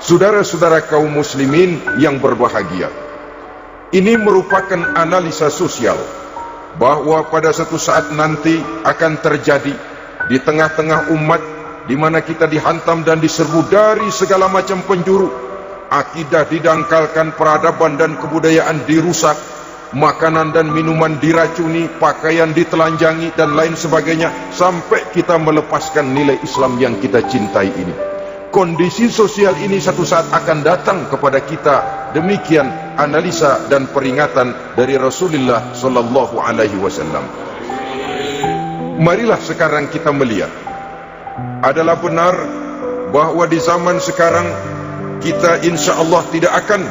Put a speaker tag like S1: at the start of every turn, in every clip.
S1: Saudara-saudara kaum muslimin yang berbahagia, ini merupakan analisa sosial bahwa pada suatu saat nanti akan terjadi di tengah-tengah umat di mana kita dihantam dan diserbu dari segala macam penjuru. Akidah didangkalkan, peradaban dan kebudayaan dirusak, makanan dan minuman diracuni, pakaian ditelanjangi dan lain sebagainya, sampai kita melepaskan nilai Islam yang kita cintai ini. Kondisi sosial ini satu saat akan datang kepada kita. Demikian analisa dan peringatan dari Rasulullah sallallahu alaihi wasallam. Marilah sekarang kita melihat, adalah benar bahwa di zaman sekarang kita insya Allah tidak akan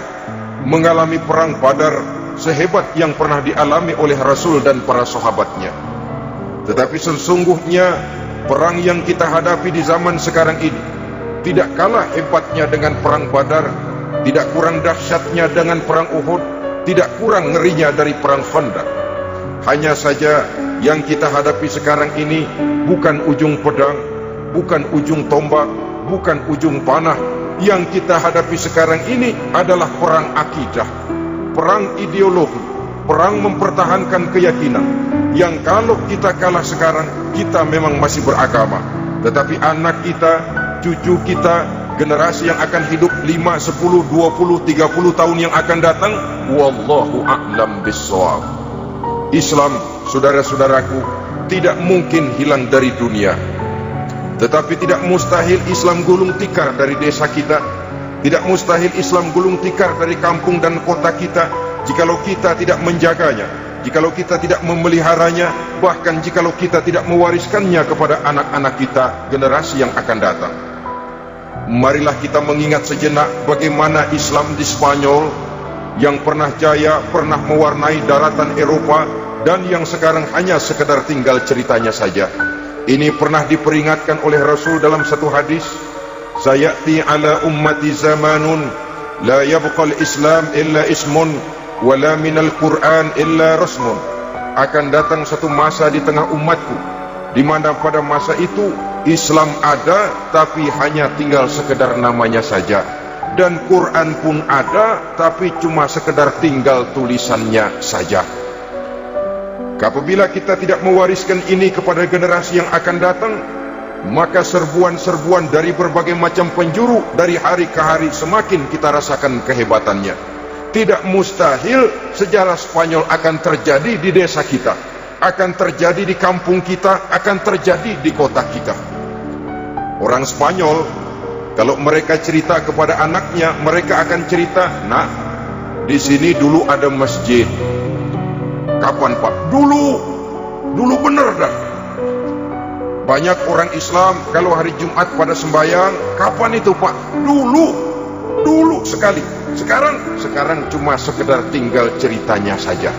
S1: mengalami perang Badar sehebat yang pernah dialami oleh Rasul dan para sahabatnya. Tetapi sesungguhnya perang yang kita hadapi di zaman sekarang ini tidak kalah hebatnya dengan perang Badar, tidak kurang dahsyatnya dengan perang Uhud, tidak kurang ngerinya dari perang Khandaq. Hanya saja yang kita hadapi sekarang ini bukan ujung pedang, bukan ujung tombak, bukan ujung panah. Yang kita hadapi sekarang ini adalah perang akidah, perang ideologi, perang mempertahankan keyakinan. Yang kalau kita kalah sekarang, kita memang masih beragama, tetapi anak kita, cucu kita, generasi yang akan hidup 5, 10, 20, 30 tahun yang akan datang, wallahu a'lam bissawab. Islam, saudara-saudaraku, tidak mungkin hilang dari dunia. Tetapi tidak mustahil Islam gulung tikar dari desa kita, tidak mustahil Islam gulung tikar dari kampung dan kota kita, jikalau kita tidak menjaganya, jikalau kita tidak memeliharanya, bahkan jikalau kita tidak mewariskannya kepada anak-anak kita, generasi yang akan datang. Marilah kita mengingat sejenak bagaimana Islam di Spanyol yang pernah jaya, pernah mewarnai daratan Eropa, dan yang sekarang hanya sekedar tinggal ceritanya saja. Ini pernah diperingatkan oleh Rasul dalam satu hadis, sayati ala ummati zamanun la yabqal Islam illa ismun wala minal Quran illa rasmun. Akan datang satu masa di tengah umatku di mana pada masa itu Islam ada tapi hanya tinggal sekedar namanya saja, dan Quran pun ada tapi cuma sekedar tinggal tulisannya saja. Apabila kita tidak mewariskan ini kepada generasi yang akan datang, maka serbuan-serbuan dari berbagai macam penjuru dari hari ke hari semakin kita rasakan kehebatannya. Tidak mustahil sejarah Spanyol akan terjadi di desa kita, akan terjadi di kampung kita, akan terjadi di kota kita. Orang Spanyol, kalau mereka cerita kepada anaknya, mereka akan cerita, "Nak, di sini dulu ada masjid." Kapan, Pak? Dulu bener dah. Banyak orang Islam kalau hari Jumat pada sembahyang, kapan itu, Pak? Dulu sekali. Sekarang cuma sekedar tinggal ceritanya saja.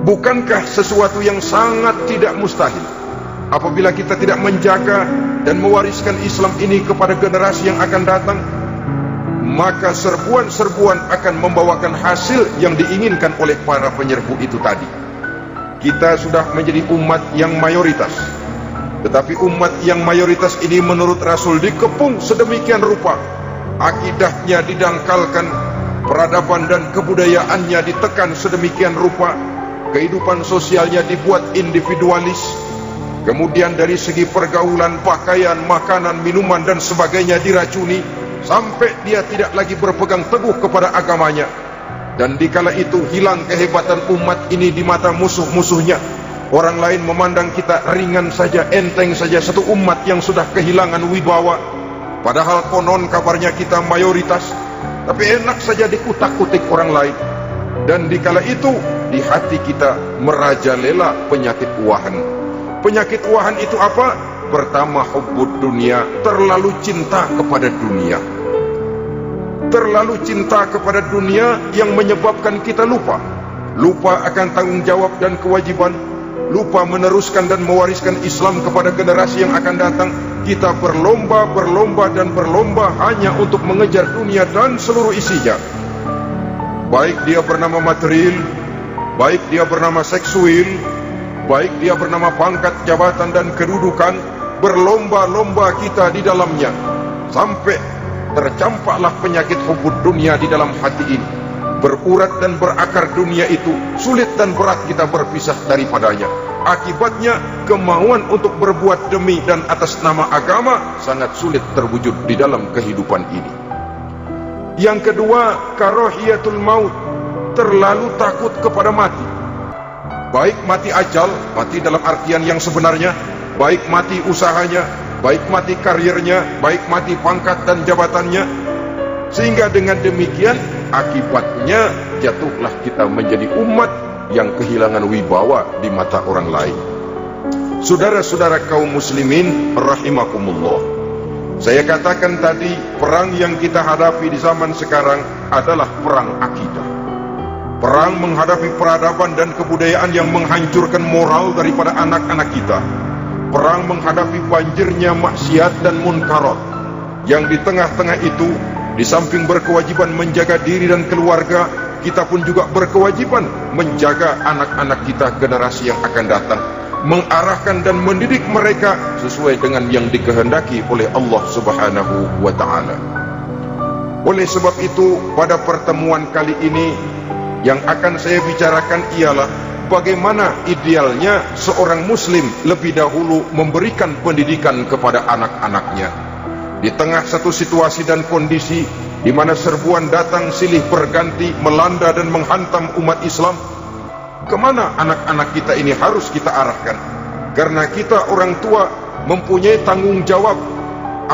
S1: Bukankah sesuatu yang sangat tidak mustahil apabila kita tidak menjaga dan mewariskan Islam ini kepada generasi yang akan datang? Maka serbuan-serbuan akan membawakan hasil yang diinginkan oleh para penyerbu itu tadi. Kita sudah menjadi umat yang mayoritas, tetapi umat yang mayoritas ini menurut Rasul dikepung sedemikian rupa, akidahnya didangkalkan, peradaban dan kebudayaannya ditekan sedemikian rupa, kehidupan sosialnya dibuat individualis, kemudian dari segi pergaulan, pakaian, makanan, minuman dan sebagainya diracuni, sampai dia tidak lagi berpegang teguh kepada agamanya. Dan dikala itu hilang kehebatan umat ini di mata musuh-musuhnya. Orang lain memandang kita ringan saja, enteng saja, satu umat yang sudah kehilangan wibawa. Padahal konon kabarnya kita mayoritas, tapi enak saja dikutak-kutik orang lain. Dan dikala itu di hati kita merajalela penyakit wahan. Penyakit wahan itu apa? Pertama, hubbud dunia, terlalu cinta kepada dunia. Terlalu cinta kepada dunia yang menyebabkan kita lupa akan tanggung jawab dan kewajiban, lupa meneruskan dan mewariskan Islam kepada generasi yang akan datang. Kita berlomba hanya untuk mengejar dunia dan seluruh isinya, baik dia bernama material, baik dia bernama seksual, baik dia bernama pangkat, jabatan dan kedudukan. Berlomba-lomba kita di dalamnya, sampai tercampaklah penyakit hubud dunia di dalam hati ini. Berurat dan berakar dunia itu, sulit dan berat kita berpisah daripadanya. Akibatnya, kemauan untuk berbuat demi dan atas nama agama sangat sulit terwujud di dalam kehidupan ini. Yang kedua, karahiyatul maut, terlalu takut kepada mati. Baik mati ajal, mati dalam artian yang sebenarnya, baik mati usahanya, baik mati karirnya, baik mati pangkat dan jabatannya. Sehingga dengan demikian, akibatnya jatuhlah kita menjadi umat yang kehilangan wibawa di mata orang lain. Saudara-saudara kaum muslimin rahimakumullah, saya katakan tadi, perang yang kita hadapi di zaman sekarang adalah perang akidah. Perang menghadapi peradaban dan kebudayaan yang menghancurkan moral daripada anak-anak kita. Perang menghadapi banjirnya maksiat dan munkarat, yang di tengah-tengah itu, di samping berkewajiban menjaga diri dan keluarga, kita pun juga berkewajiban menjaga anak-anak kita, generasi yang akan datang, mengarahkan dan mendidik mereka sesuai dengan yang dikehendaki oleh Allah Subhanahu wa ta'ala. Oleh sebab itu, pada pertemuan kali ini yang akan saya bicarakan ialah bagaimana idealnya seorang muslim lebih dahulu memberikan pendidikan kepada anak-anaknya. Di tengah satu situasi dan kondisi di mana serbuan datang silih berganti melanda dan menghantam umat Islam, kemana anak-anak kita ini harus kita arahkan? Karena kita orang tua mempunyai tanggung jawab.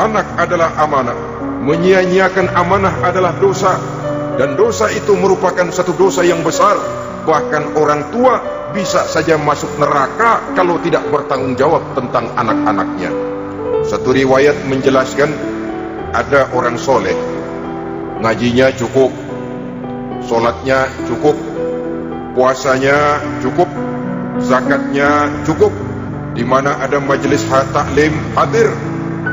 S1: Anak adalah amanah, menyia-nyiakan amanah adalah dosa, dan dosa itu merupakan satu dosa yang besar. Bahkan orang tua bisa saja masuk neraka kalau tidak bertanggung jawab tentang anak-anaknya. Satu riwayat menjelaskan, ada orang soleh, ngajinya cukup, sholatnya cukup, puasanya cukup, zakatnya cukup, di mana ada majelis taklim hadir,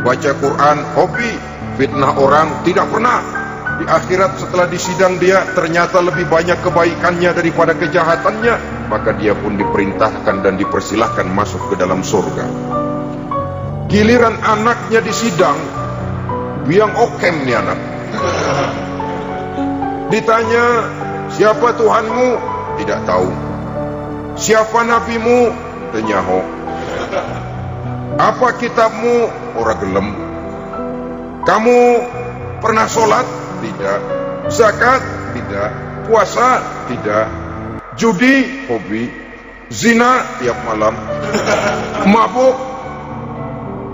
S1: baca Quran hobi, fitnah orang tidak pernah. Di akhirat setelah disidang dia ternyata lebih banyak kebaikannya daripada kejahatannya, maka dia pun diperintahkan dan dipersilahkan masuk ke dalam surga. Giliran anaknya disidang, biang okem nih anak. Ditanya, siapa Tuhanmu? Tidak tahu. Siapa nabimu? Tenyaho. Apa kitabmu? Ora gelem. Kamu pernah sholat? Tidak. Zakat? Tidak. Puasa? Tidak. Judi? Hobi. Zina? Tiap malam. Mabuk?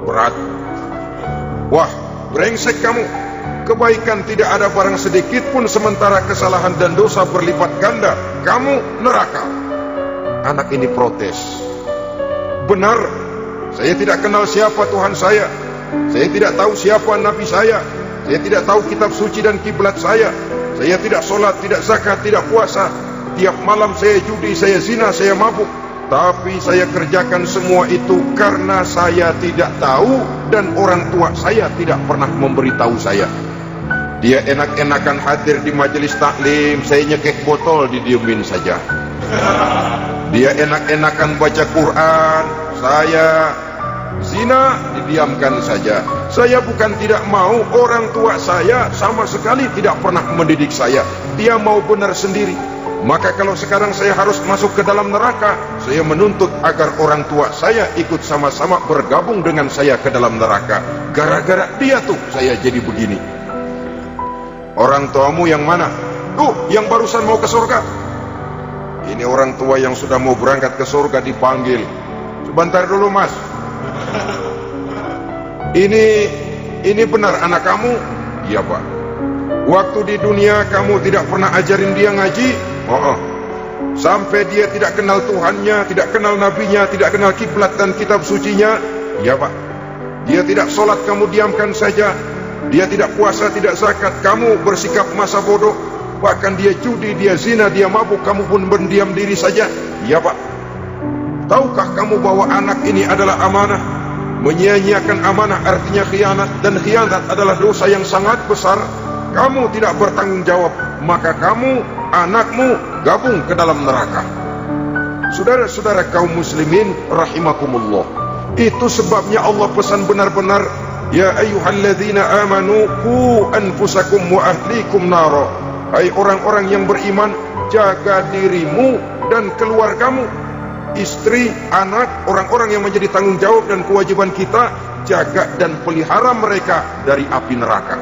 S1: Berat. Wah, brengsek kamu. Kebaikan tidak ada barang sedikit pun, sementara kesalahan dan dosa berlipat ganda. Kamu neraka. Anak ini protes. Benar, saya tidak kenal siapa Tuhan saya. Saya tidak tahu siapa Nabi saya. Saya tidak tahu kitab suci dan kiblat saya. Saya tidak sholat, tidak zakat, tidak puasa. Tiap malam saya judi, saya zina, saya mabuk. Tapi saya kerjakan semua itu karena saya tidak tahu dan orang tua saya tidak pernah memberitahu saya. Dia enak-enakan hadir di majelis taklim, saya nyekek botol, didiemin saja. Dia enak-enakan baca Quran, saya zina, didiamkan saja. Saya bukan tidak mau, orang tua saya sama sekali tidak pernah mendidik saya. Dia mau benar sendiri. Maka kalau sekarang saya harus masuk ke dalam neraka, saya menuntut agar orang tua saya ikut sama-sama bergabung dengan saya ke dalam neraka. Gara-gara dia tuh saya jadi begini. Orang tuamu yang mana? Tuh, yang barusan mau ke surga. Ini orang tua yang sudah mau berangkat ke surga dipanggil. Sebentar dulu mas. Ini benar anak kamu? Iya pak. Waktu di dunia kamu tidak pernah ajarin dia ngaji? Sampai dia tidak kenal Tuhannya, tidak kenal nabinya, tidak kenal kiblat dan kitab sucinya? Ya pak. Dia tidak sholat, kamu diamkan saja. Dia tidak puasa, tidak zakat, kamu bersikap masa bodoh. Bahkan dia judi, dia zina, dia mabuk, kamu pun berdiam diri saja? Ya pak. Tahukah kamu bahwa anak ini adalah amanah? Menyia-nyiakan amanah artinya khianat, dan khianat adalah dosa yang sangat besar. Kamu tidak bertanggung jawab, maka kamu, anakmu gabung ke dalam neraka. Saudara-saudara kaum muslimin rahimakumullah, itu sebabnya Allah pesan benar-benar, Ya ayyuhalladzina amanu qu anfusakum wa ahlikum nara. Hai orang-orang yang beriman, jaga dirimu dan keluargamu, istri, anak, orang-orang yang menjadi tanggung jawab dan kewajiban kita, jaga dan pelihara mereka dari api neraka.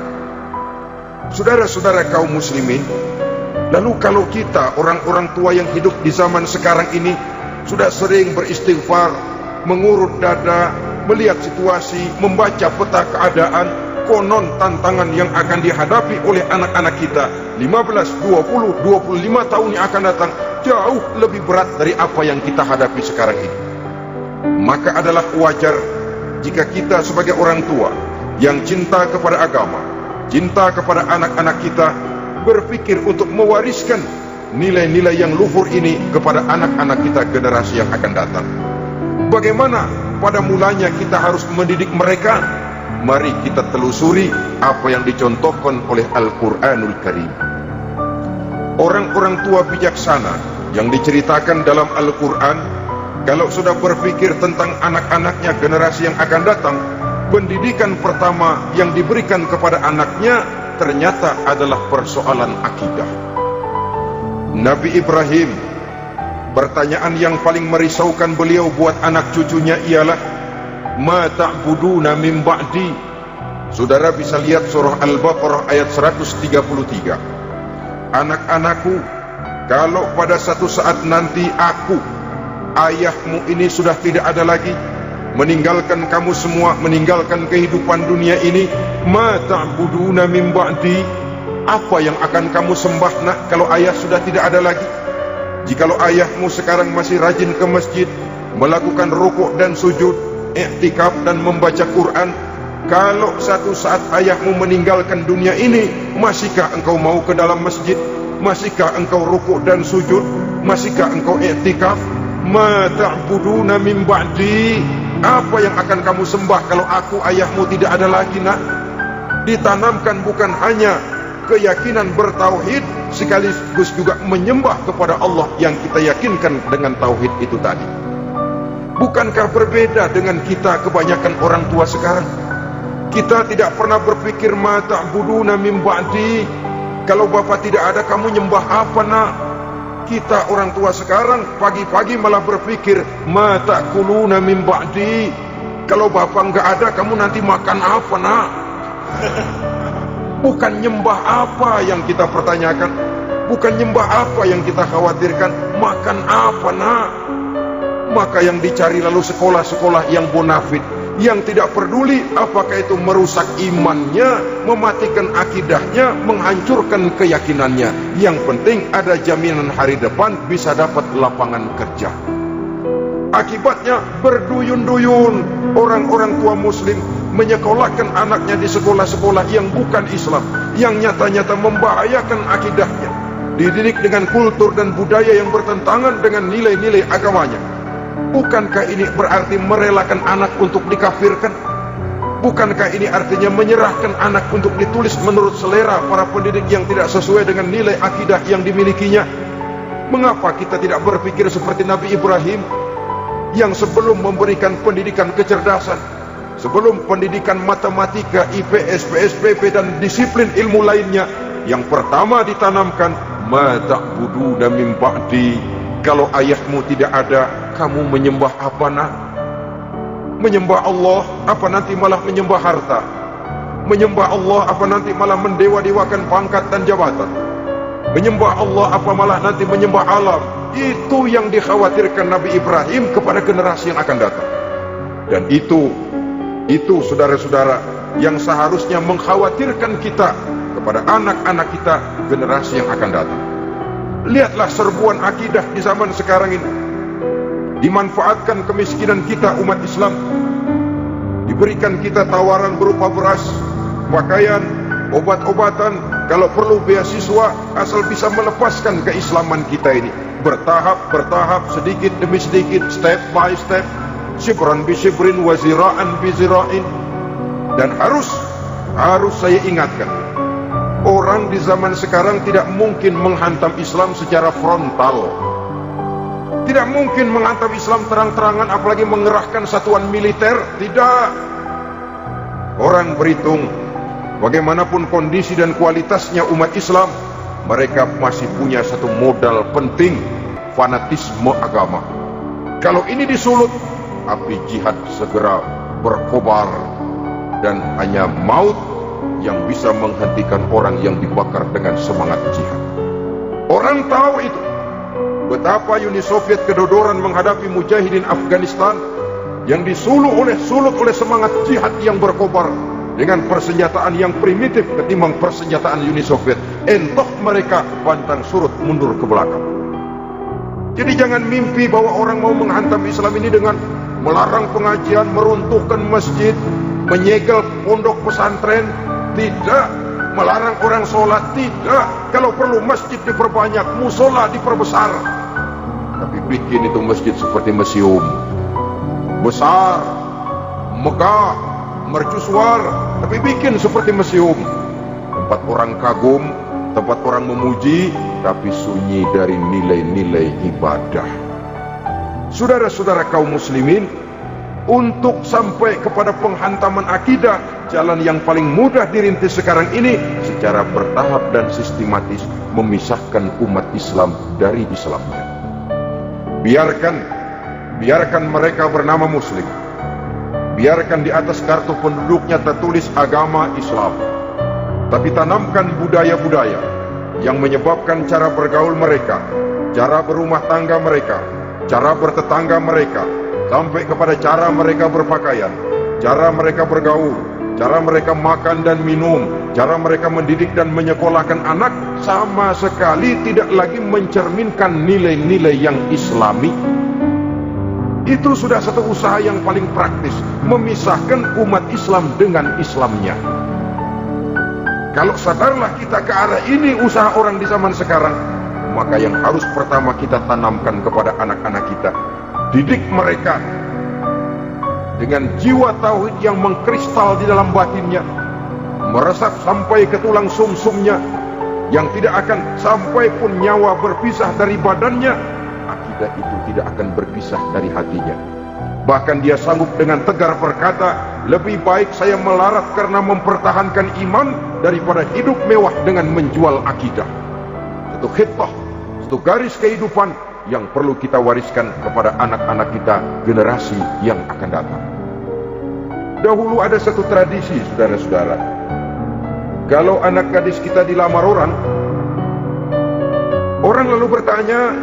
S1: Saudara-saudara kaum muslimin, lalu kalau kita orang-orang tua yang hidup di zaman sekarang ini sudah sering beristighfar, mengurut dada, melihat situasi, membaca peta keadaan, konon tantangan yang akan dihadapi oleh anak-anak kita 15, 20, 25 tahun yang akan datang jauh lebih berat dari apa yang kita hadapi sekarang ini. Maka adalah wajar jika kita sebagai orang tua yang cinta kepada agama, cinta kepada anak-anak kita, berpikir untuk mewariskan nilai-nilai yang luhur ini kepada anak-anak kita generasi yang akan datang. Bagaimana pada mulanya kita harus mendidik mereka? Mari kita telusuri apa yang dicontohkan oleh Al-Quranul Karim. Orang-orang tua bijaksana yang diceritakan dalam Al-Quran, kalau sudah berpikir tentang anak-anaknya generasi yang akan datang, pendidikan pertama yang diberikan kepada anaknya ternyata adalah persoalan akidah. Nabi Ibrahim, pertanyaan yang paling merisaukan beliau buat anak cucunya ialah, ma ta'buduna min ba'di. Saudara bisa lihat surah Al-Baqarah ayat 133. Anak-anakku, kalau pada satu saat nanti aku, ayahmu ini sudah tidak ada lagi, meninggalkan kamu semua, meninggalkan kehidupan dunia ini, ma ta'buduna min ba'di, apa yang akan kamu sembah nak kalau ayah sudah tidak ada lagi? Jikalau ayahmu sekarang masih rajin ke masjid, melakukan rukuk dan sujud, i'tikaf dan membaca Quran, kalau satu saat ayahmu meninggalkan dunia ini, masihkah engkau mau ke dalam masjid? Masihkah engkau rukuk dan sujud? Masihkah engkau i'tikaf? Ma ta'buduna min ba'di, apa yang akan kamu sembah kalau aku ayahmu tidak ada lagi nak? Ditanamkan bukan hanya keyakinan bertauhid, sekaligus juga menyembah kepada Allah yang kita yakinkan dengan tauhid itu tadi. Bukankah berbeda dengan kita kebanyakan orang tua sekarang? Kita tidak pernah berpikir ma ta'buduna min ba'di, kalau bapak tidak ada kamu nyembah apa nak? Kita orang tua sekarang pagi-pagi malah berpikir ma ta'kuluna min ba'di, kalau bapak enggak ada kamu nanti makan apa nak? Bukan nyembah apa yang kita pertanyakan, bukan nyembah apa yang kita khawatirkan, makan apa nak? Maka yang dicari lalu sekolah-sekolah yang bonafit, yang tidak peduli apakah itu merusak imannya, mematikan akidahnya, menghancurkan keyakinannya. Yang penting ada jaminan hari depan bisa dapat lapangan kerja. Akibatnya berduyun-duyun orang-orang tua muslim menyekolahkan anaknya di sekolah-sekolah yang bukan Islam, yang nyata-nyata membahayakan akidahnya, dididik dengan kultur dan budaya yang bertentangan dengan nilai-nilai agamanya. Bukankah ini berarti merelakan anak untuk dikafirkan? Bukankah ini artinya menyerahkan anak untuk ditulis menurut selera para pendidik yang tidak sesuai dengan nilai akidah yang dimilikinya? Mengapa kita tidak berpikir seperti Nabi Ibrahim, yang sebelum memberikan pendidikan kecerdasan, sebelum pendidikan matematika, IPS, PSBB dan disiplin ilmu lainnya, yang pertama ditanamkan ma ta'buduna min ba'di, kalau ayahmu tidak ada, kamu menyembah apa nak? Menyembah Allah, apa nanti malah menyembah harta? Menyembah Allah, apa nanti malah mendewa-dewakan pangkat dan jabatan? Menyembah Allah, apa malah nanti menyembah alam? Itu yang dikhawatirkan Nabi Ibrahim kepada generasi yang akan datang. Dan itu saudara-saudara yang seharusnya mengkhawatirkan kita kepada anak-anak kita generasi yang akan datang. Lihatlah serbuan akidah di zaman sekarang ini. Dimanfaatkan kemiskinan kita umat Islam, diberikan kita tawaran berupa beras, pakaian, obat-obatan, kalau perlu beasiswa, asal bisa melepaskan keislaman kita ini. Bertahap, sedikit demi sedikit, step by step, shibran bi shibrin wa zira'an bi zira'in. Dan harus saya ingatkan, orang di zaman sekarang tidak mungkin menghantam Islam secara frontal, tidak mungkin menghantam Islam terang-terangan, apalagi mengerahkan satuan militer. Tidak. Orang berhitung bagaimanapun kondisi dan kualitasnya umat Islam, mereka masih punya satu modal penting, fanatisme agama. Kalau ini disulut, api jihad segera berkobar, dan hanya maut yang bisa menghentikan orang yang dibakar dengan semangat jihad. Orang tahu itu, betapa Uni Soviet kedodoran menghadapi mujahidin Afghanistan yang disulut oleh semangat jihad yang berkobar dengan persenjataan yang primitif ketimbang persenjataan Uni Soviet. Entok mereka pantang surut mundur ke belakang. Jadi jangan mimpi bahwa orang mau menghantam Islam ini dengan melarang pengajian, meruntuhkan masjid, menyegel pondok pesantren. Tidak. Melarang orang sholat. Tidak. Kalau perlu masjid diperbanyak, musola diperbesar. Tapi bikin itu masjid seperti museum, besar, megah, mercusuar, tapi bikin seperti museum. Tempat orang kagum, tempat orang memuji, tapi sunyi dari nilai-nilai ibadah. Saudara-saudara kaum muslimin, untuk sampai kepada penghantaman akidah, jalan yang paling mudah dirintis sekarang ini secara bertahap dan sistematis, memisahkan umat Islam dari Islamnya. Biarkan mereka bernama muslim, biarkan di atas kartu penduduknya tertulis agama Islam, tapi tanamkan budaya-budaya yang menyebabkan cara bergaul mereka, cara berumah tangga mereka, cara bertetangga mereka, sampai kepada cara mereka berpakaian, cara mereka bergaul, cara mereka makan dan minum, cara mereka mendidik dan menyekolahkan anak, sama sekali tidak lagi mencerminkan nilai-nilai yang islami. Itu sudah satu usaha yang paling praktis, memisahkan umat Islam dengan Islamnya. Kalau sadarlah kita ke arah ini usaha orang di zaman sekarang, maka yang harus pertama kita tanamkan kepada anak-anak kita, didik mereka dengan jiwa tauhid yang mengkristal di dalam batinnya, meresap sampai ke tulang sumsumnya, yang tidak akan sampai pun nyawa berpisah dari badannya, akidah itu tidak akan berpisah dari hatinya. Bahkan dia sanggup dengan tegar berkata, lebih baik saya melarat karena mempertahankan iman daripada hidup mewah dengan menjual akidah. Satu khitbah, satu garis kehidupan yang perlu kita wariskan kepada anak-anak kita, generasi yang akan datang. Dahulu ada satu tradisi, saudara-saudara. Kalau anak gadis kita dilamar orang lalu bertanya,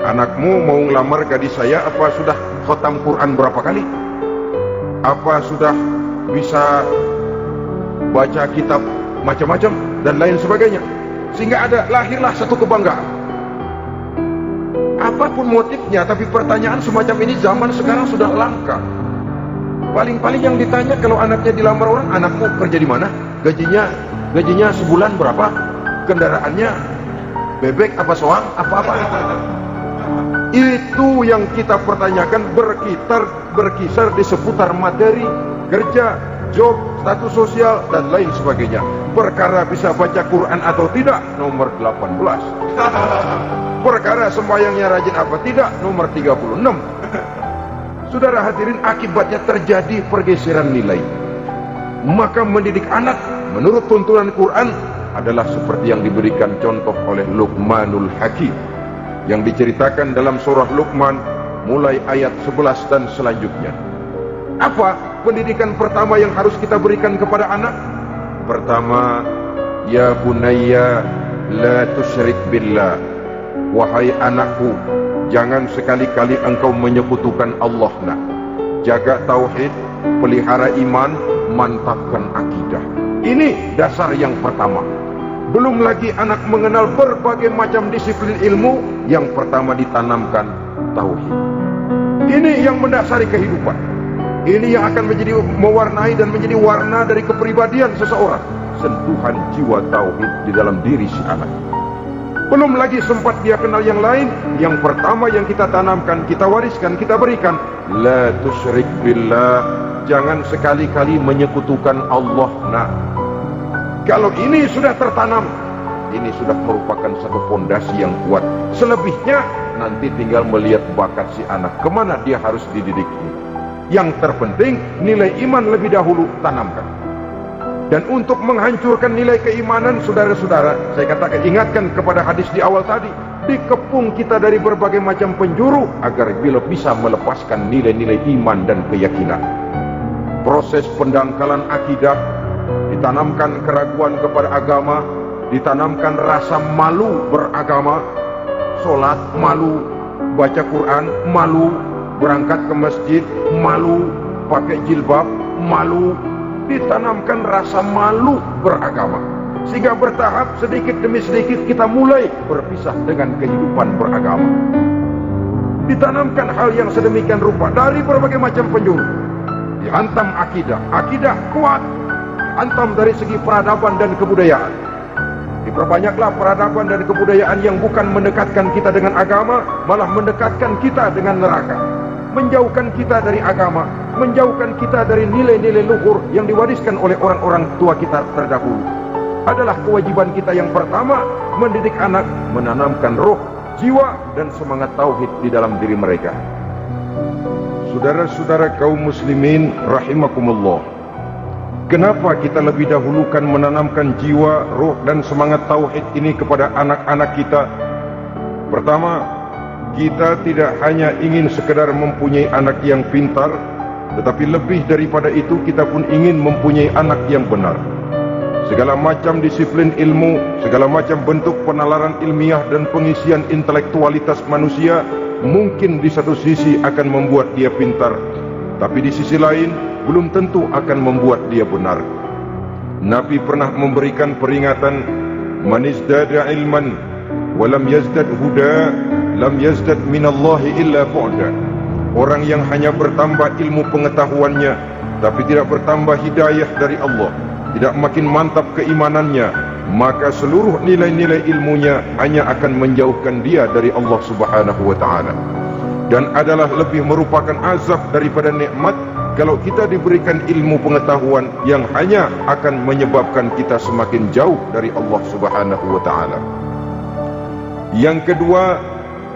S1: anakmu mau ngelamar gadis saya, apa sudah khatam Quran berapa kali? Apa sudah bisa baca kitab macam-macam dan lain sebagainya? Sehingga lahirlah satu kebanggaan. Apapun motifnya, tapi pertanyaan semacam ini zaman sekarang sudah langka. Paling-paling yang ditanya kalau anaknya dilamar orang, anakmu kerja di mana? Gajinya sebulan berapa? Kendaraannya bebek apa soang? Apa-apa? Itu yang kita pertanyakan, berkisar di seputar materi, kerja, job, status sosial, dan lain sebagainya. Perkara bisa baca Quran atau tidak, nomor 18. Perkara sembahyangnya rajin apa tidak, nomor 36. Saudara hadirin, akibatnya terjadi pergeseran nilai. Maka mendidik anak menurut tuntunan Quran adalah seperti yang diberikan contoh oleh Luqmanul Hakim, yang diceritakan dalam surah Luqman mulai ayat 11 dan selanjutnya. Apa pendidikan pertama yang harus kita berikan kepada anak? Pertama, ya bunayya la tusyrik billah. Wahai anakku, jangan sekali-kali engkau menyekutukan Allah. Nak, jaga tauhid, pelihara iman, mantapkan akidah. Ini dasar yang pertama. Belum lagi anak mengenal berbagai macam disiplin ilmu, yang pertama ditanamkan tauhid. Ini yang mendasari kehidupan. Ini yang akan menjadi mewarnai dan menjadi warna dari kepribadian seseorang. Sentuhan jiwa tauhid di dalam diri si anak. Belum lagi sempat dia kenal yang lain, yang pertama yang kita tanamkan, kita wariskan, kita berikan, la tusyrik billah. Jangan sekali-kali menyekutukan Allah. Nah, kalau ini sudah tertanam, ini sudah merupakan satu fondasi yang kuat. Selebihnya nanti tinggal melihat bakat si anak, kemana dia harus dididik. Yang terpenting nilai iman lebih dahulu tanamkan. Dan untuk menghancurkan nilai keimanan, saudara-saudara, saya katakan, ingatkan kepada hadis di awal tadi, dikepung kita dari berbagai macam penjuru agar bila bisa melepaskan nilai-nilai iman dan keyakinan. Proses pendangkalan akidah, ditanamkan keraguan kepada agama, ditanamkan rasa malu beragama, sholat malu, baca Quran malu, berangkat ke masjid malu, pakai jilbab malu, ditanamkan rasa malu beragama, sehingga bertahap sedikit demi sedikit kita mulai berpisah dengan kehidupan beragama. Ditanamkan hal yang sedemikian rupa dari berbagai macam penjuru. Dihantam akidah kuat, dihantam dari segi peradaban dan kebudayaan. Diperbanyaklah peradaban dan kebudayaan yang bukan mendekatkan kita dengan agama, malah mendekatkan kita dengan neraka, menjauhkan kita dari agama, menjauhkan kita dari nilai-nilai luhur yang diwariskan oleh orang-orang tua kita terdahulu. Adalah kewajiban kita yang pertama, mendidik anak, menanamkan roh, jiwa, dan semangat tauhid di dalam diri mereka. Saudara-saudara kaum muslimin rahimakumullah, kenapa kita lebih dahulukan menanamkan jiwa, roh, dan semangat tauhid ini kepada anak-anak kita? Pertama, kita tidak hanya ingin sekedar mempunyai anak yang pintar, tetapi lebih daripada itu kita pun ingin mempunyai anak yang benar. Segala macam disiplin ilmu, segala macam bentuk penalaran ilmiah dan pengisian intelektualitas manusia mungkin di satu sisi akan membuat dia pintar, tapi di sisi lain belum tentu akan membuat dia benar. Nabi pernah memberikan peringatan, man izdada ilman walam yazdad huda lam yazdad minallahi illa bu'da. Orang yang hanya bertambah ilmu pengetahuannya tapi tidak bertambah hidayah dari Allah, tidak makin mantap keimanannya, maka seluruh nilai-nilai ilmunya hanya akan menjauhkan dia dari Allah Subhanahu wa taala. Dan adalah lebih merupakan azab daripada nikmat kalau kita diberikan ilmu pengetahuan yang hanya akan menyebabkan kita semakin jauh dari Allah Subhanahu wa taala. Yang kedua,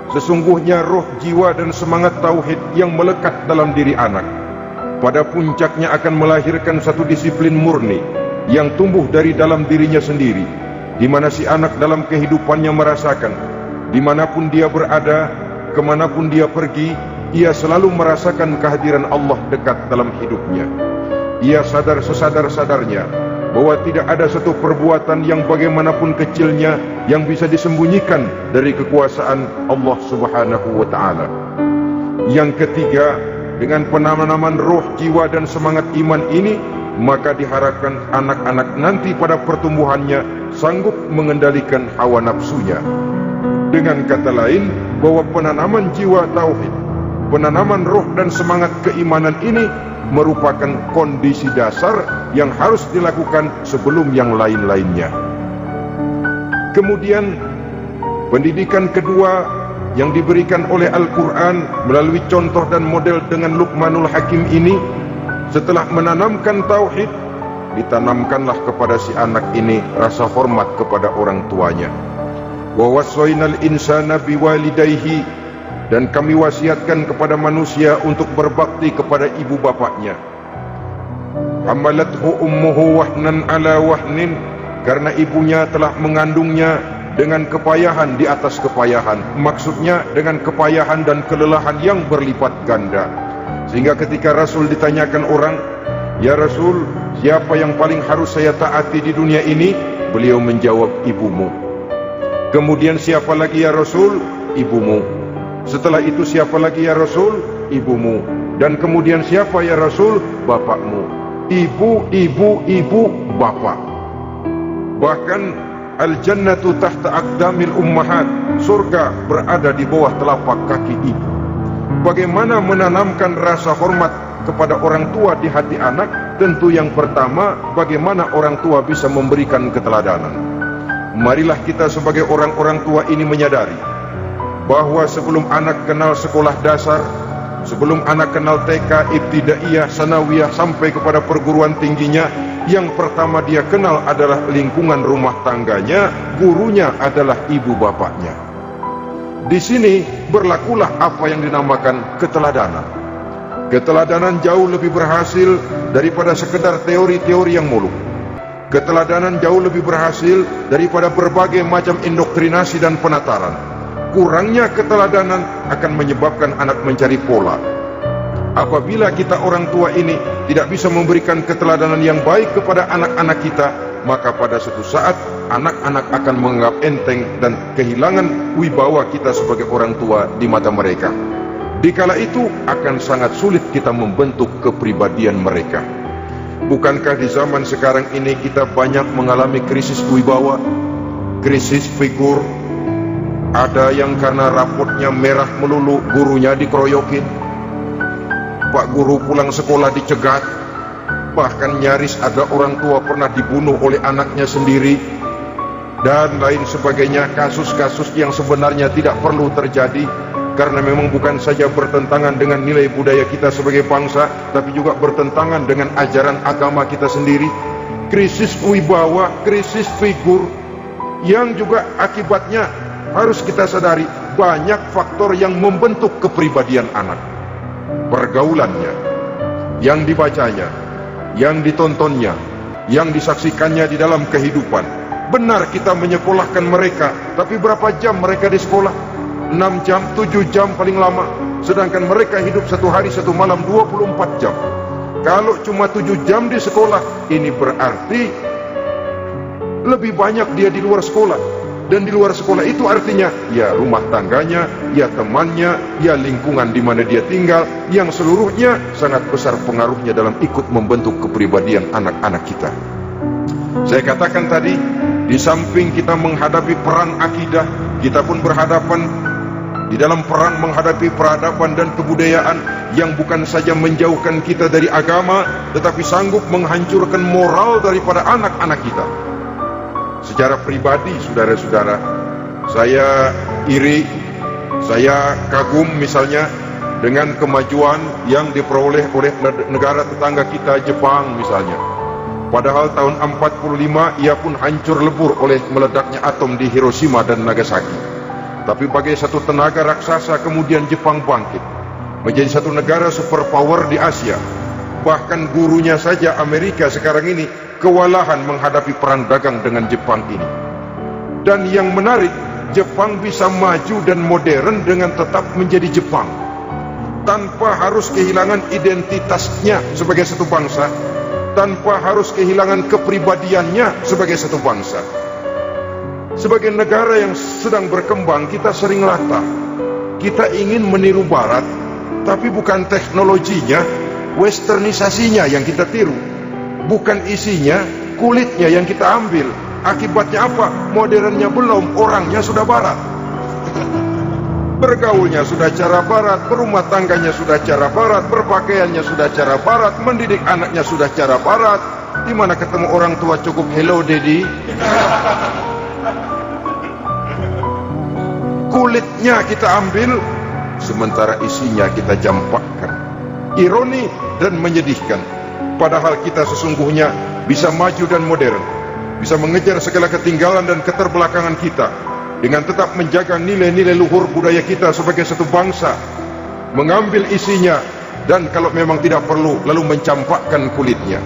S1: sesungguhnya roh, jiwa, dan semangat tauhid yang melekat dalam diri anak pada puncaknya akan melahirkan satu disiplin murni yang tumbuh dari dalam dirinya sendiri, di mana si anak dalam kehidupannya merasakan, dimanapun dia berada, kemanapun dia pergi, ia selalu merasakan kehadiran Allah dekat dalam hidupnya. Ia sadar sesadar-sadarnya bahwa tidak ada satu perbuatan yang bagaimanapun kecilnya yang bisa disembunyikan dari kekuasaan Allah Subhanahu wa taala. Yang ketiga, dengan penanaman roh, jiwa, dan semangat iman ini, maka diharapkan anak-anak nanti pada pertumbuhannya sanggup mengendalikan hawa nafsunya. Dengan kata lain, bahwa penanaman jiwa tauhid, penanaman roh dan semangat keimanan ini merupakan kondisi dasar yang harus dilakukan sebelum yang lain-lainnya. Kemudian, pendidikan kedua yang diberikan oleh Al-Quran melalui contoh dan model dengan Luqmanul Hakim ini, setelah menanamkan tauhid, ditanamkanlah kepada si anak ini rasa hormat kepada orang tuanya. Wa wassaynal insana biwalidayhi, dan kami wasiatkan kepada manusia untuk berbakti kepada ibu bapaknya. Hamalathu ummuhu wahnan ala wahnin, karena ibunya telah mengandungnya dengan kepayahan di atas kepayahan, maksudnya dengan kepayahan dan kelelahan yang berlipat ganda. Sehingga ketika Rasul ditanyakan orang, "Ya Rasul, siapa yang paling harus saya taati di dunia ini?" Beliau menjawab, "Ibumu." Kemudian, "Siapa lagi ya Rasul?" "Ibumu." Setelah itu, "Siapa lagi ya Rasul?" "Ibumu." Dan kemudian, "Siapa ya Rasul?" "Bapakmu." Ibu, ibu, ibu, bapak. Bahkan al-jannatu tahta aqdamil ummahat, surga berada di bawah telapak kaki ibu. Bagaimana menanamkan rasa hormat kepada orang tua di hati anak? Tentu yang pertama, bagaimana orang tua bisa memberikan keteladanan. Marilah kita sebagai orang-orang tua ini menyadari bahwa sebelum anak kenal sekolah dasar, sebelum anak kenal TK, ibtidaiyah, sanawiyah, sampai kepada perguruan tingginya, yang pertama dia kenal adalah lingkungan rumah tangganya, gurunya adalah ibu bapaknya. Di sini berlakulah apa yang dinamakan keteladanan. Keteladanan jauh lebih berhasil daripada sekedar teori-teori yang muluk. Keteladanan jauh lebih berhasil daripada berbagai macam indoktrinasi dan penataran. Kurangnya keteladanan akan menyebabkan anak mencari pola. Apabila kita orang tua ini tidak bisa memberikan keteladanan yang baik kepada anak-anak kita, maka pada suatu saat anak-anak akan menganggap enteng dan kehilangan wibawa kita sebagai orang tua di mata mereka. Dikala itu akan sangat sulit kita membentuk kepribadian mereka. Bukankah di zaman sekarang ini kita banyak mengalami krisis wibawa, krisis figur? Ada yang karena rapotnya merah melulu, gurunya dikeroyokin. Pak guru pulang sekolah dicegat. Bahkan nyaris ada orang tua pernah dibunuh oleh anaknya sendiri. Dan lain sebagainya, kasus-kasus yang sebenarnya tidak perlu terjadi, karena memang bukan saja bertentangan dengan nilai budaya kita sebagai bangsa, tapi juga bertentangan dengan ajaran agama kita sendiri. Krisis wibawa, krisis figur, yang juga akibatnya harus kita sadari banyak faktor yang membentuk kepribadian anak. Pergaulannya, yang dibacanya, yang ditontonnya, yang disaksikannya di dalam kehidupan. Benar kita menyekolahkan mereka, tapi berapa jam mereka di sekolah? 6 jam, 7 jam paling lama. Sedangkan mereka hidup satu hari satu malam 24 jam. Kalau cuma 7 jam di sekolah, ini berarti lebih banyak dia di luar sekolah. Dan di luar sekolah itu artinya ya rumah tangganya, ya temannya, ya lingkungan di mana dia tinggal, yang seluruhnya sangat besar pengaruhnya dalam ikut membentuk kepribadian anak-anak kita. Saya katakan tadi, di samping kita menghadapi perang akidah, kita pun berhadapan di dalam perang menghadapi peradaban dan kebudayaan yang bukan saja menjauhkan kita dari agama, tetapi sanggup menghancurkan moral daripada anak-anak kita. Secara pribadi, saudara-saudara, saya iri, saya kagum misalnya dengan kemajuan yang diperoleh oleh negara tetangga kita, Jepang misalnya. Padahal tahun 45 ia pun hancur lebur oleh meledaknya atom di Hiroshima dan Nagasaki. Tapi bagai satu tenaga raksasa kemudian Jepang bangkit menjadi satu negara superpower di Asia. Bahkan gurunya saja Amerika sekarang ini kewalahan menghadapi perang dagang dengan Jepang ini. Dan yang menarik, Jepang bisa maju dan modern dengan tetap menjadi Jepang, tanpa harus kehilangan identitasnya sebagai satu bangsa, tanpa harus kehilangan kepribadiannya sebagai satu bangsa. Sebagai negara yang sedang berkembang, kita sering latah. Kita ingin meniru Barat, tapi bukan teknologinya, westernisasinya yang kita tiru. Bukan isinya, kulitnya yang kita ambil. Akibatnya apa? Modernnya belum, orangnya sudah Barat. Bergaulnya sudah cara Barat, berumah tangganya sudah cara Barat, berpakaiannya sudah cara Barat, mendidik anaknya sudah cara Barat. Di mana ketemu orang tua cukup hello daddy. Kulitnya kita ambil, sementara isinya kita jampakkan. Ironi dan menyedihkan. Padahal kita sesungguhnya bisa maju dan modern, bisa mengejar segala ketinggalan dan keterbelakangan kita, dengan tetap menjaga nilai-nilai luhur budaya kita sebagai satu bangsa, mengambil isinya, dan kalau memang tidak perlu, lalu mencampakkan kulitnya.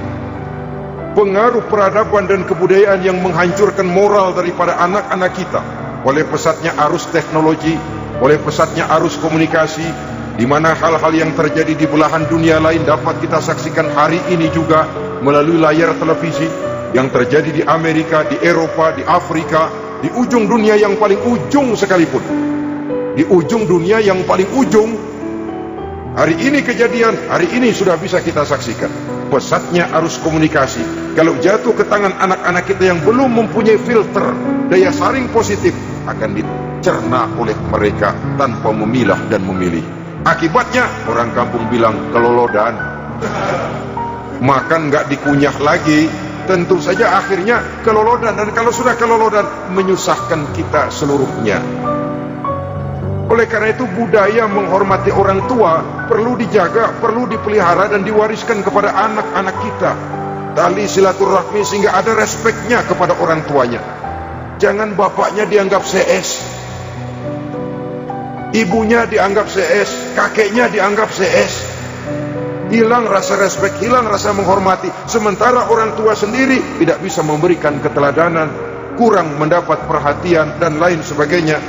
S1: Pengaruh peradaban dan kebudayaan yang menghancurkan moral daripada anak-anak kita, oleh pesatnya arus teknologi, oleh pesatnya arus komunikasi, di mana hal-hal yang terjadi di belahan dunia lain dapat kita saksikan hari ini juga melalui layar televisi, yang terjadi di Amerika, di Eropa, di Afrika, di ujung dunia yang paling ujung sekalipun. Di ujung dunia yang paling ujung, hari ini kejadian, hari ini sudah bisa kita saksikan. Pesatnya arus komunikasi, kalau jatuh ke tangan anak-anak kita yang belum mempunyai filter, daya saring positif, akan dicerna oleh mereka tanpa memilah dan memilih. Akibatnya orang kampung bilang kelolodan. Makan nggak dikunyah lagi, tentu saja akhirnya kelolodan. Dan kalau sudah kelolodan, menyusahkan kita seluruhnya. Oleh karena itu, budaya menghormati orang tua perlu dijaga, perlu dipelihara dan diwariskan kepada anak-anak kita. Tali silaturahmi sehingga ada respeknya kepada orang tuanya. Jangan bapaknya dianggap CS, ibunya dianggap CS, kakeknya dianggap CS. hilang rasa respek, hilang rasa menghormati. Sementara orang tua sendiri tidak bisa memberikan keteladanan, kurang mendapat perhatian dan lain sebagainya.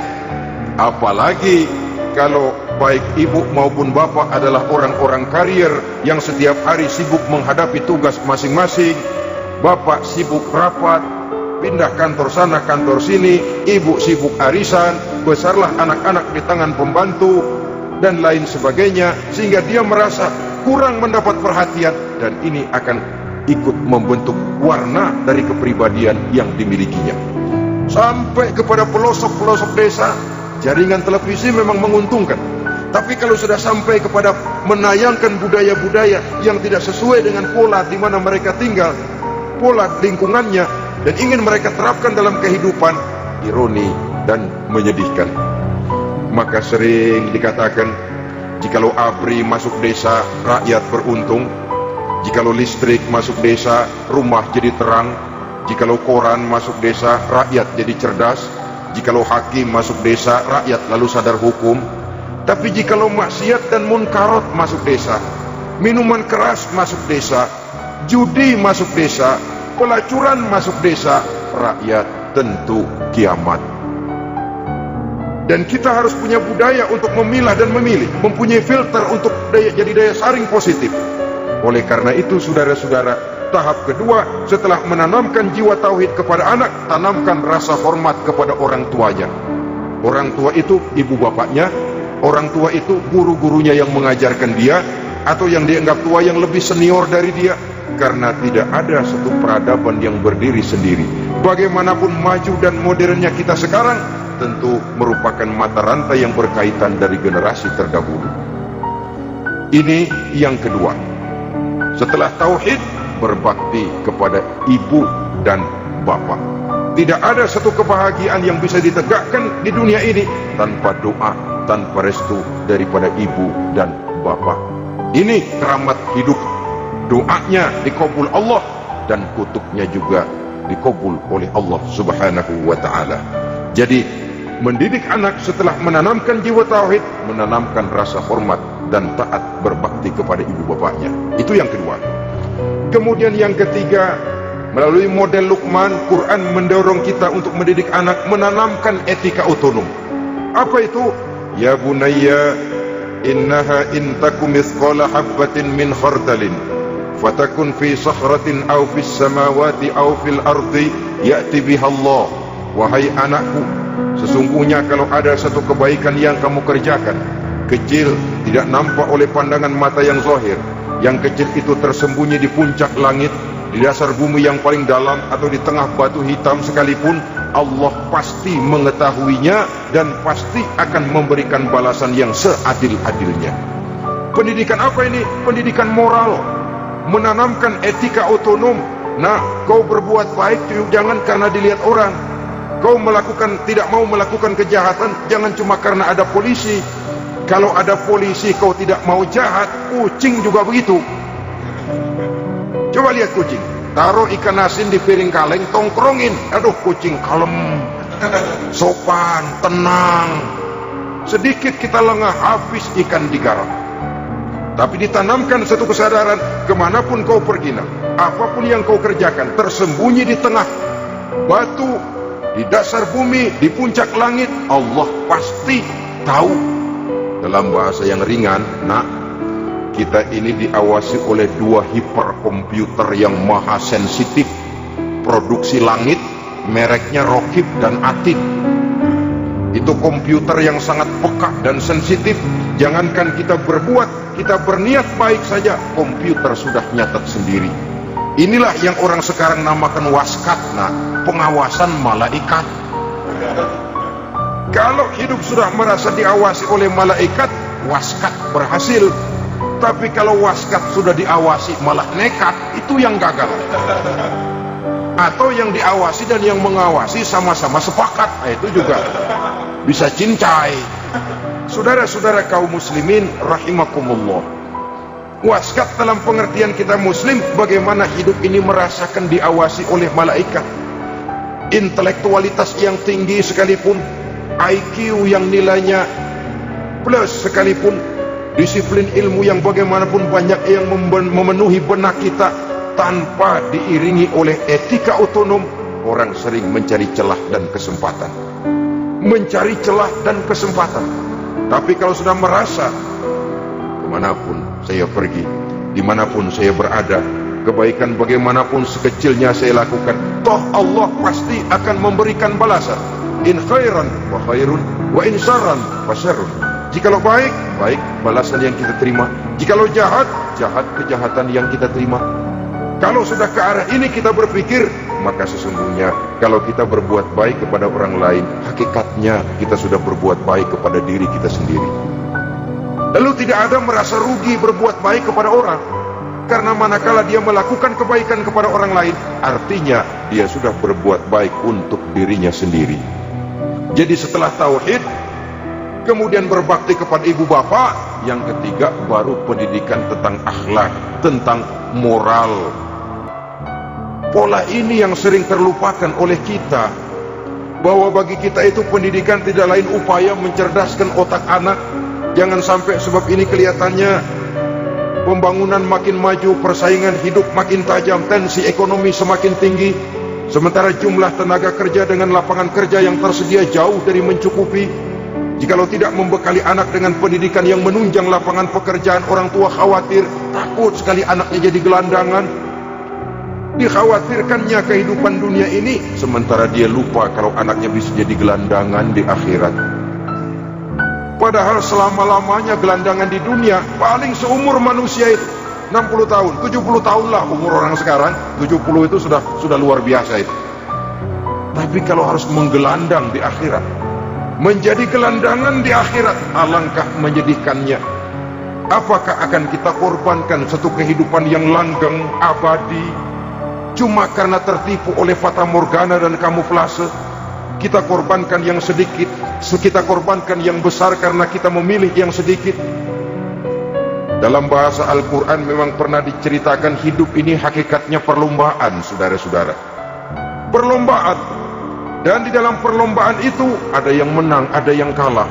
S1: Apalagi kalau baik ibu maupun bapak adalah orang-orang karier yang setiap hari sibuk menghadapi tugas masing-masing. Bapak sibuk rapat, pindah kantor sana kantor sini, ibu sibuk arisan, besarlah anak-anak di tangan pembantu dan lain sebagainya, sehingga dia merasa kurang mendapat perhatian, dan ini akan ikut membentuk warna dari kepribadian yang dimilikinya. Sampai kepada pelosok-pelosok desa, jaringan televisi memang menguntungkan. Tapi kalau sudah sampai kepada menayangkan budaya-budaya yang tidak sesuai dengan pola di mana mereka tinggal, pola lingkungannya, dan ingin mereka terapkan dalam kehidupan, ironi dan menyedihkan. Maka sering dikatakan, jikalau ABRI masuk desa, rakyat beruntung. Jikalau listrik masuk desa, rumah jadi terang. Jikalau koran masuk desa, rakyat jadi cerdas. Jikalau hakim masuk desa, rakyat lalu sadar hukum. Tapi jikalau maksiat dan munkarat masuk desa, minuman keras masuk desa, judi masuk desa, pelacuran masuk desa, rakyat tentu kiamat. Dan kita harus punya budaya untuk memilah dan memilih, mempunyai filter untuk jadi daya saring positif. Oleh karena itu, saudara-saudara, tahap kedua setelah menanamkan jiwa tauhid kepada anak, tanamkan rasa hormat kepada orang tuanya. Orang tua itu ibu bapaknya, orang tua itu guru-gurunya yang mengajarkan dia, atau yang dianggap tua yang lebih senior dari dia. Karena tidak ada satu peradaban yang berdiri sendiri. Bagaimanapun maju dan modernnya kita sekarang, tentu merupakan mata rantai yang berkaitan dari generasi terdahulu. Ini yang kedua. Setelah tauhid, berbakti kepada ibu dan bapak. Tidak ada satu kebahagiaan yang bisa ditegakkan di dunia ini tanpa doa, tanpa restu daripada ibu dan bapak. Ini keramat hidup. Doanya dikabul Allah, dan kutuknya juga dikabul oleh Allah Subhanahu wa ta'ala. Jadi mendidik anak setelah menanamkan jiwa tauhid, menanamkan rasa hormat dan taat berbakti kepada ibu bapaknya. Itu yang kedua. Kemudian yang ketiga, melalui model Luqman, Quran mendorong kita untuk mendidik anak, menanamkan etika otonom. Apa itu? Ya bunayya, innaha in takum mithqala habbatin min khardalin fatakun fi sakhratin aw fis samawati aw fil ardi ya'ti biha Allah. Wahai anakku, sesungguhnya kalau ada satu kebaikan yang kamu kerjakan, kecil, tidak nampak oleh pandangan mata yang zahir, yang kecil itu tersembunyi di puncak langit, di dasar bumi yang paling dalam, atau di tengah batu hitam sekalipun, Allah pasti mengetahuinya dan pasti akan memberikan balasan yang seadil-adilnya. Pendidikan apa ini? Pendidikan moral, menanamkan etika otonom. Nah, kau berbuat baik jangan karena dilihat orang. Kau tidak mau melakukan kejahatan jangan cuma karena ada polisi. Kalau ada polisi kau tidak mau jahat, kucing juga begitu. Coba lihat kucing, taruh ikan asin di piring kaleng, tongkrongin. Aduh, kucing kalem, sopan, tenang. Sedikit kita lengah, habis ikan digarap. Tapi ditanamkan satu kesadaran, kemanapun kau pergi, apapun yang kau kerjakan, tersembunyi di tengah batu, di dasar bumi, di puncak langit, Allah pasti tahu. Dalam bahasa yang ringan, kita ini diawasi oleh dua hiperkomputer yang maha sensitif, produksi langit, mereknya Rokib dan Atid. Itu komputer yang sangat peka dan sensitif. Jangankan kita berbuat, kita berniat baik saja, komputer sudah nyatat sendiri. Inilah yang orang sekarang namakan waskat, pengawasan malaikat. Kalau hidup sudah merasa diawasi oleh malaikat, waskat berhasil. Tapi kalau waskat sudah diawasi malah nekat, itu yang gagal. Atau yang diawasi dan yang mengawasi sama-sama sepakat, itu juga bisa cincai. Saudara-saudara kaum muslimin rahimakumullah, waskat dalam pengertian kita muslim, bagaimana hidup ini merasakan diawasi oleh malaikat. Intelektualitas yang tinggi sekalipun, IQ yang nilainya plus sekalipun, disiplin ilmu yang bagaimanapun banyak yang memenuhi benak kita, tanpa diiringi oleh etika otonom, orang sering mencari celah dan kesempatan. Mencari celah dan kesempatan. Tapi kalau sudah merasa, kemanapun saya pergi, dimanapun saya berada, kebaikan bagaimanapun sekecilnya saya lakukan, toh Allah pasti akan memberikan balasan. In khairan wa khairun, wa in syarran fa syarrun. Jikalau baik, baik balasan yang kita terima. Jikalau jahat, jahat kejahatan yang kita terima. Kalau sudah ke arah ini kita berpikir, maka sesungguhnya kalau kita berbuat baik kepada orang lain, hakikatnya kita sudah berbuat baik kepada diri kita sendiri. Lalu tidak ada merasa rugi berbuat baik kepada orang, karena manakala dia melakukan kebaikan kepada orang lain, artinya dia sudah berbuat baik untuk dirinya sendiri. Jadi setelah tauhid, kemudian berbakti kepada ibu bapak, yang ketiga baru pendidikan tentang akhlak, tentang moral. Pola ini yang sering terlupakan oleh kita, bahwa bagi kita itu pendidikan tidak lain upaya mencerdaskan otak anak. Jangan sampai sebab ini kelihatannya pembangunan makin maju, persaingan hidup makin tajam, tensi ekonomi semakin tinggi, sementara jumlah tenaga kerja dengan lapangan kerja yang tersedia jauh dari mencukupi. Jikalau tidak membekali anak dengan pendidikan yang menunjang lapangan pekerjaan, orang tua khawatir, takut sekali anaknya jadi gelandangan. Dikhawatirkannya kehidupan dunia ini, sementara dia lupa kalau anaknya bisa jadi gelandangan di akhirat. Padahal selama-lamanya gelandangan di dunia paling seumur manusia itu 60 tahun, 70 tahun lah umur orang sekarang. 70 itu sudah luar biasa itu. Tapi kalau harus menggelandang di akhirat, menjadi gelandangan di akhirat, alangkah menyedihkannya. Apakah akan kita korbankan satu kehidupan yang langgeng, abadi, cuma karena tertipu oleh fata morgana dan kamuflase? Kita korbankan yang sedikit, kita korbankan yang besar karena kita memilih yang sedikit. Dalam bahasa Al-Quran memang pernah diceritakan hidup ini hakikatnya perlombaan, saudara-saudara. Perlombaan. Dan di dalam perlombaan itu ada yang menang, ada yang kalah.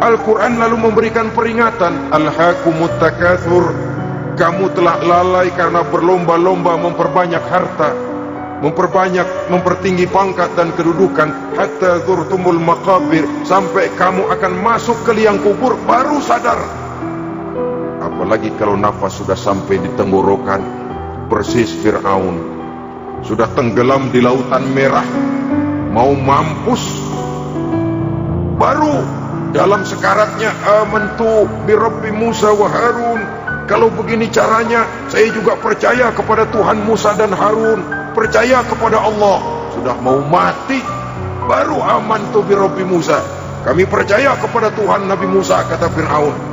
S1: Al-Quran lalu memberikan peringatan, Alhaakumut takatsur, kamu telah lalai karena berlomba-lomba memperbanyak harta, mempertinggi pangkat dan kedudukan, hatta zurtumul maqabir, sampai kamu akan masuk ke liang kubur baru sadar. Apalagi kalau nafas sudah sampai di tenggorokan, persis Fir'aun, sudah tenggelam di lautan merah, mau mampus, baru dalam sekaratnya, amantu bi Rabbi Musa wa Harun. Kalau begini caranya, saya juga percaya kepada Tuhan Musa dan Harun, percaya kepada Allah. Sudah mau mati, baru amantu bi Rabbi Musa, kami percaya kepada Tuhan Nabi Musa, kata Fir'aun.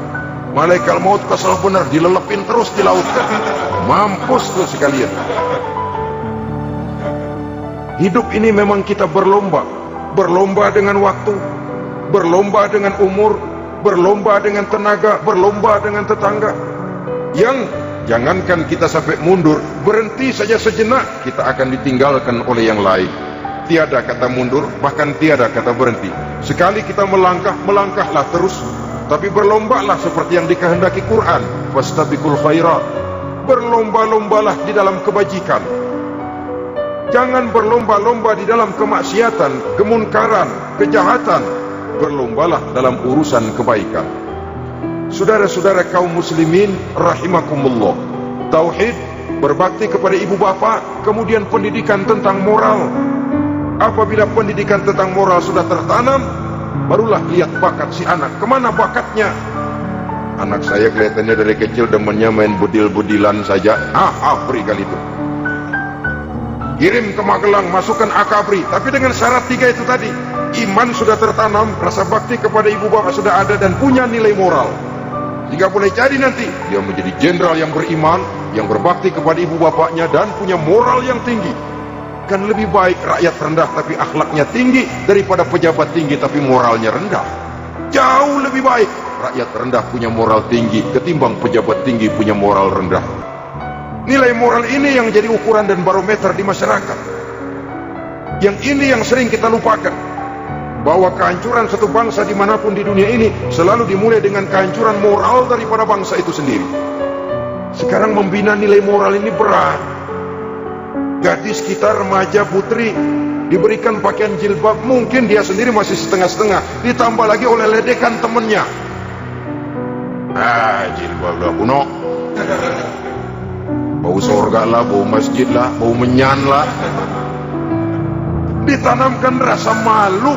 S1: Malaikat maut kesal benar, dilelepin terus di laut, mampus tuh sekalian. Hidup ini memang kita berlomba, berlomba dengan waktu, berlomba dengan umur, berlomba dengan tenaga, berlomba dengan tetangga. Yang jangankan kita sampai mundur, berhenti saja sejenak, kita akan ditinggalkan oleh yang lain. Tiada kata mundur, bahkan tiada kata berhenti. Sekali kita melangkah, melangkahlah terus. Tapi berlombalah seperti yang dikehendaki Quran, fastabiqul khairat, berlomba-lombalah di dalam kebajikan. Jangan berlomba-lomba di dalam kemaksiatan, kemunkaran, kejahatan. Berlombalah dalam urusan kebaikan. Saudara-saudara kaum muslimin rahimakumullah, tauhid, berbakti kepada ibu bapa, kemudian pendidikan tentang moral. Apabila pendidikan tentang moral sudah tertanam, barulah lihat bakat si anak, kemana bakatnya. Anak saya kelihatannya dari kecil demennya main budil-budilan saja, akabri kali itu. Kirim ke Magelang, masukkan akabri, tapi dengan syarat 3 itu tadi. Iman sudah tertanam, rasa bakti kepada ibu bapak sudah ada, dan punya nilai moral. Jika boleh jadi nanti dia menjadi jenderal yang beriman, yang berbakti kepada ibu bapaknya, dan punya moral yang tinggi. Kan lebih baik rakyat rendah tapi akhlaknya tinggi, daripada pejabat tinggi tapi moralnya rendah. Jauh lebih baik rakyat rendah punya moral tinggi ketimbang pejabat tinggi punya moral rendah. Nilai moral ini yang jadi ukuran dan barometer di masyarakat. Yang ini yang sering kita lupakan. bahwa kehancuran satu bangsa dimanapun di dunia ini selalu dimulai dengan kehancuran moral daripada bangsa itu sendiri. Sekarang membina nilai moral ini berat. Gadis kita, remaja, putri diberikan pakaian jilbab, mungkin dia sendiri masih setengah-setengah, ditambah lagi oleh ledekan temennya. Jilbab udah kuno, bau surga lah, bau masjid lah, bau menyan lah. Ditanamkan rasa malu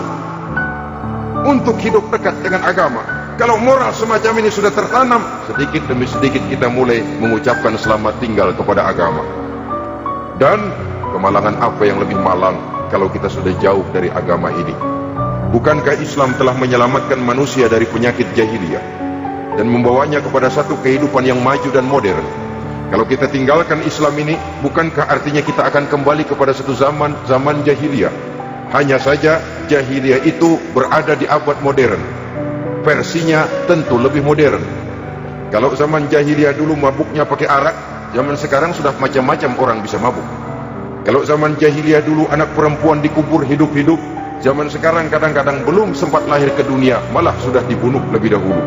S1: untuk hidup dekat dengan agama. Kalau moral semacam ini sudah tertanam, sedikit demi sedikit kita mulai mengucapkan selamat tinggal kepada agama. Dan kemalangan apa yang lebih malang kalau kita sudah jauh dari agama ini? Bukankah Islam telah menyelamatkan manusia dari penyakit jahiliyah dan membawanya kepada satu kehidupan yang maju dan modern? Kalau kita tinggalkan Islam ini, bukankah artinya kita akan kembali kepada satu zaman jahiliyah? Hanya saja jahiliyah itu berada di abad modern, versinya tentu lebih modern. Kalau zaman jahiliyah dulu mabuknya pakai arak, zaman sekarang sudah macam-macam orang bisa mabuk. Kalau zaman jahiliyah dulu anak perempuan dikubur hidup-hidup, zaman sekarang kadang-kadang belum sempat lahir ke dunia, malah sudah dibunuh lebih dahulu.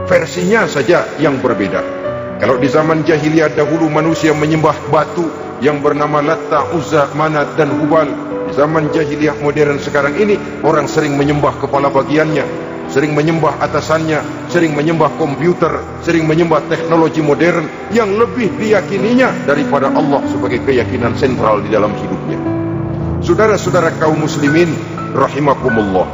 S1: Versinya saja yang berbeda. Kalau di zaman jahiliyah dahulu manusia menyembah batu yang bernama Latta, Uzza, Manat dan Hubal, di zaman jahiliyah modern sekarang ini orang sering menyembah kepala bagiannya, sering menyembah atasannya, sering menyembah komputer, sering menyembah teknologi modern yang lebih diyakininya daripada Allah sebagai keyakinan sentral di dalam hidupnya. Saudara-saudara kaum muslimin rahimakumullah.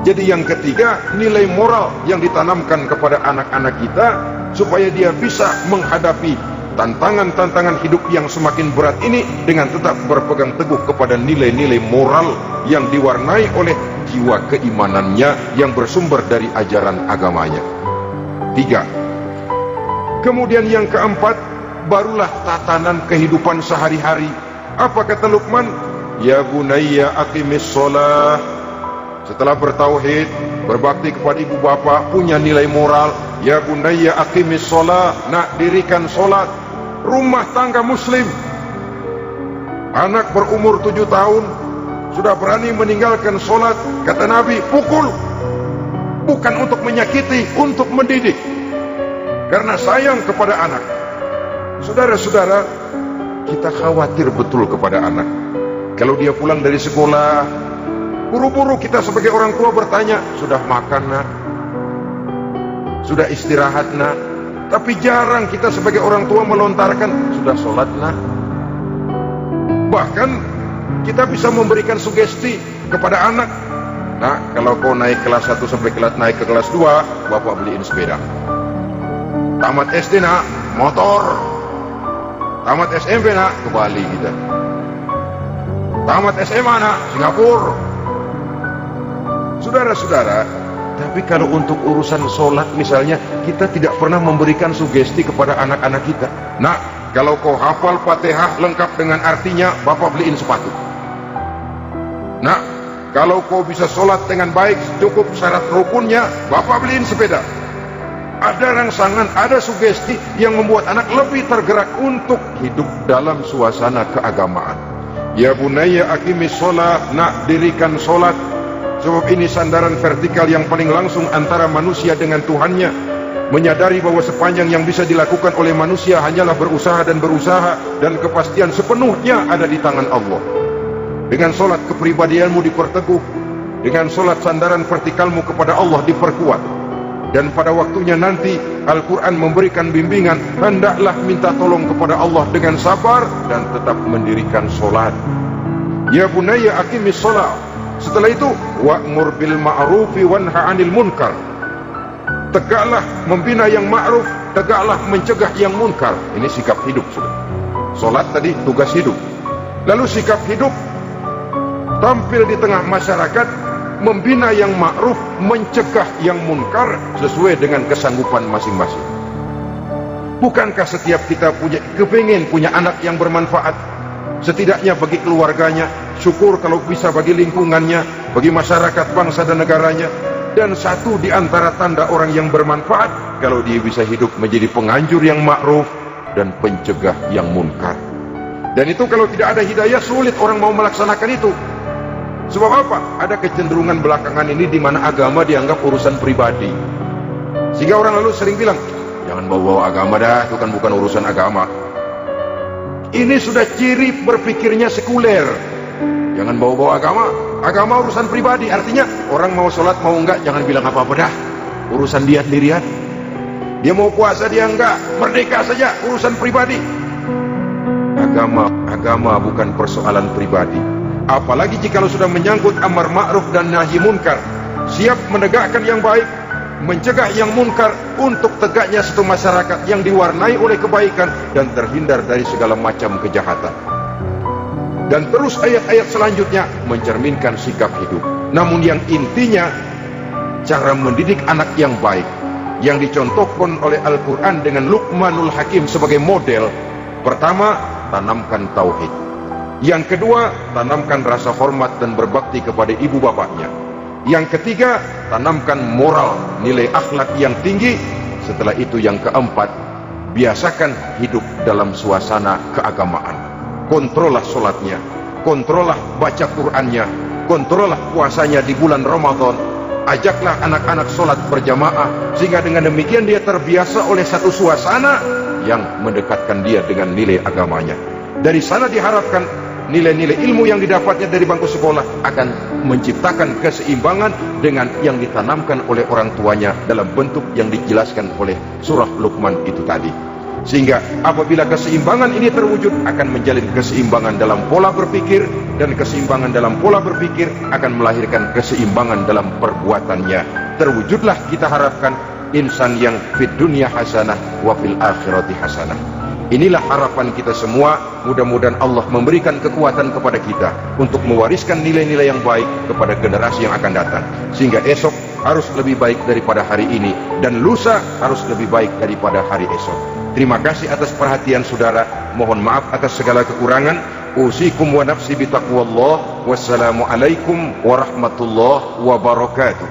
S1: Jadi yang ketiga, nilai moral yang ditanamkan kepada anak-anak kita supaya dia bisa menghadapi tantangan-tantangan hidup yang semakin berat ini dengan tetap berpegang teguh kepada nilai-nilai moral yang diwarnai oleh jiwa keimanannya yang bersumber dari ajaran agamanya. 3. Kemudian yang keempat, barulah tatanan kehidupan sehari-hari. Apa kata Luqman? Ya bunayya aqimis shalah. Setelah bertauhid, berbakti kepada ibu bapa, punya nilai moral. Ya bunayya aqimis shalah, nak dirikan solat. Rumah tangga muslim, anak berumur 7 tahun sudah berani meninggalkan solat, kata Nabi, pukul. Bukan untuk menyakiti, untuk mendidik, karena sayang kepada anak. Saudara-saudara, kita khawatir betul kepada anak. Kalau dia pulang dari sekolah, buru-buru kita sebagai orang tua bertanya, sudah makan nak? Sudah istirahat nak? Tapi jarang kita sebagai orang tua melontarkan, sudah sholat nak? Bahkan kita bisa memberikan sugesti kepada anak, nah kalau kau naik kelas 1 sampai naik ke kelas 2, bapak beliin sepeda. Tamat SD nak, motor. Tamat SMP nak, ke Bali kita. Tamat SMA nak, Singapura. Saudara-saudara, tapi kalau untuk urusan sholat misalnya, kita tidak pernah memberikan sugesti kepada anak-anak kita. Nah, kalau kau hafal Fatihah lengkap dengan artinya, bapak beliin sepatu. Nah, kalau kau bisa sholat dengan baik, cukup syarat rukunnya, bapak beliin sepeda. Ada rangsangan, ada sugesti yang membuat anak lebih tergerak untuk hidup dalam suasana keagamaan. Ya bunayya aqimis shalah, nak dirikan sholat. Sebab ini sandaran vertikal yang paling langsung antara manusia dengan Tuhannya. Menyadari bahwa sepanjang yang bisa dilakukan oleh manusia hanyalah berusaha, dan kepastian sepenuhnya ada di tangan Allah. Dengan solat kepribadianmu diperteguh, dengan solat sandaran vertikalmu kepada Allah diperkuat. Dan pada waktunya nanti Al-Quran memberikan bimbingan, hendaklah minta tolong kepada Allah dengan sabar dan tetap mendirikan solat. Ya bunayya aqimis shalah. Setelah itu, wa'mur bil ma'rufi wanha 'anil munkar. Tegaklah membina yang ma'ruf, tegaklah mencegah yang munkar. Ini sikap hidup sudah. Salat tadi tugas hidup. Lalu sikap hidup tampil di tengah masyarakat, membina yang ma'ruf, mencegah yang munkar sesuai dengan kesanggupan masing-masing. Bukankah setiap kita kepingin punya anak yang bermanfaat, setidaknya bagi keluarganya, syukur kalau bisa bagi lingkungannya, bagi masyarakat, bangsa dan negaranya. Dan satu di antara tanda orang yang bermanfaat, kalau dia bisa hidup menjadi penganjur yang ma'ruf dan pencegah yang munkar. Dan itu kalau tidak ada hidayah, sulit orang mau melaksanakan itu. Sebab apa? Ada kecenderungan belakangan ini di mana agama dianggap urusan pribadi. Sehingga orang lalu sering bilang, jangan bawa-bawa agama dah, itu kan bukan urusan agama. Ini sudah ciri berpikirnya sekuler. Jangan bawa-bawa agama, agama urusan pribadi. Artinya orang mau sholat mau enggak, jangan bilang apa-apa dah, urusan dia sendirian. Dia mau puasa dia enggak, merdeka saja, urusan pribadi. Agama bukan persoalan pribadi. Apalagi jika sudah menyangkut amar ma'ruf dan nahi munkar, siap menegakkan yang baik, mencegah yang munkar untuk tegaknya satu masyarakat yang diwarnai oleh kebaikan dan terhindar dari segala macam kejahatan. Dan terus ayat-ayat selanjutnya mencerminkan sikap hidup. Namun yang intinya, cara mendidik anak yang baik yang dicontohkan oleh Al-Quran dengan Luqmanul Hakim sebagai model. Pertama, tanamkan tauhid. Yang kedua, tanamkan rasa hormat dan berbakti kepada ibu bapaknya. Yang ketiga, tanamkan moral, nilai akhlak yang tinggi. Setelah itu yang keempat, biasakan hidup dalam suasana keagamaan. Kontrollah sholatnya, kontrollah baca Qur'annya, kontrollah puasanya di bulan Ramadan. Ajaklah anak-anak sholat berjamaah, sehingga dengan demikian dia terbiasa oleh satu suasana yang mendekatkan dia dengan nilai agamanya. Dari sana diharapkan nilai-nilai ilmu yang didapatnya dari bangku sekolah akan menciptakan keseimbangan dengan yang ditanamkan oleh orang tuanya dalam bentuk yang dijelaskan oleh surah Luqman itu tadi. Sehingga apabila keseimbangan ini terwujud, akan menjalin keseimbangan dalam pola berpikir, dan keseimbangan dalam pola berpikir akan melahirkan keseimbangan dalam perbuatannya. Terwujudlah kita harapkan insan yang fid dunya hasanah wa fil akhirati hasanah. Inilah harapan kita semua. Mudah-mudahan Allah memberikan kekuatan kepada kita untuk mewariskan nilai-nilai yang baik kepada generasi yang akan datang, sehingga esok harus lebih baik daripada hari ini, dan lusa harus lebih baik daripada hari esok. Terima kasih atas perhatian saudara. Mohon maaf atas segala kekurangan. Usikum wa nafsi bitaqwallah. Wassalamualaikum warahmatullahi wabarakatuh.